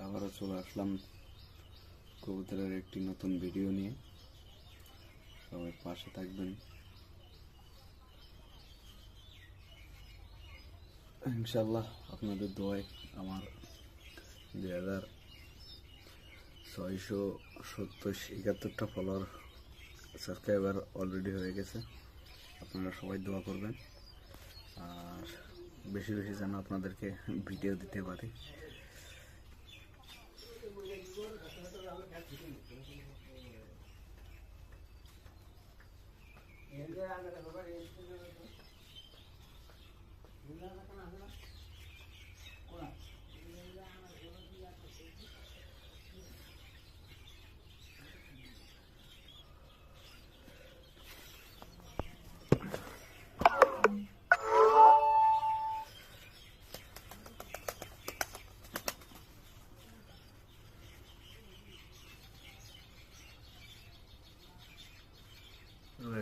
আবারও চলে আসলাম কবুতরের একটি নতুন ভিডিও নিয়ে। সবাই পাশে থাকবেন, ইনশাল্লাহ। আপনাদের দোয়ায় আমার 2671টা ফলোয়ার সাবস্ক্রাইবার অলরেডি হয়ে গেছে। আপনারা সবাই দোয়া করবেন আর বেশি বেশি যেন আপনাদেরকে ভিডিও দিতে পারি।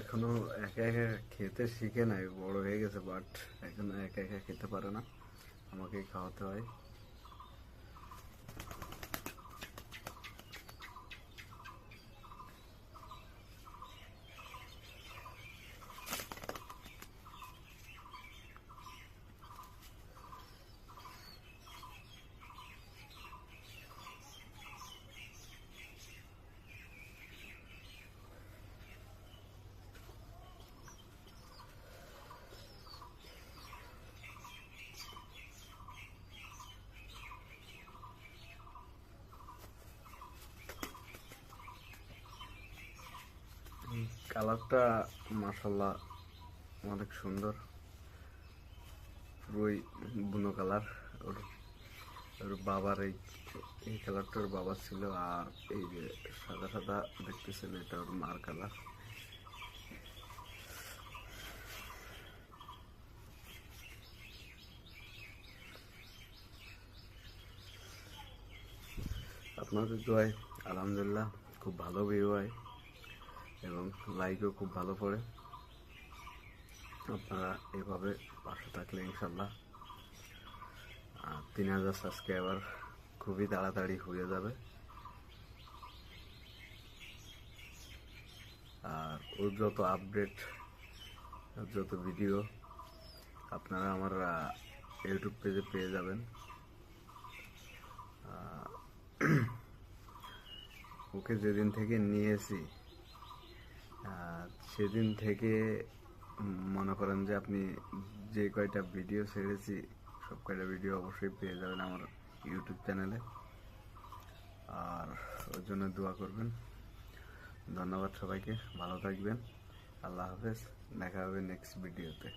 এখনো একা একা খেতে শিখে নাই, বড় হয়ে গেছে, বাট এখনো একা একা খেতে পারে না, আমাকেই খাওয়াতে হয়। কালারটা মাশাআল্লাহ অনেক সুন্দর, পুরোই বুনো কালার। ওর ওর বাবার এই কালারটা ওর বাবা ছিল, আর এই যে সাদা সাদা দেখতেছেন এটা ওর মার কালার। আপনাদের দোয়ায় আলহামদুলিল্লাহ খুব ভালো ভিউ হয় এবং লাইকও খুব ভালো পড়ে। আপনারা এভাবে পাশে থাকলে ইনশাল্লাহ 3000 সাবস্ক্রাইবার খুবই তাড়াতাড়ি হয়ে যাবে। আর ওর যত আপডেট, যত ভিডিও আপনারা আমার ইউটিউব পেজে পেয়ে যাবেন। ওকে যেদিন থেকে নিয়েছি সেদিন থেকে মনে করেন যে আপনি যে কয়টা ভিডিও ছেড়েছি সব কয়টা ভিডিও অবশ্যই পেয়ে যাবেন আমার ইউটিউব চ্যানেলে। আর ওর জন্য দোয়া করবেন। ধন্যবাদ সবাইকে, ভালো থাকবেন, আল্লাহ হাফেজ, দেখা হবে নেক্সট ভিডিওতে।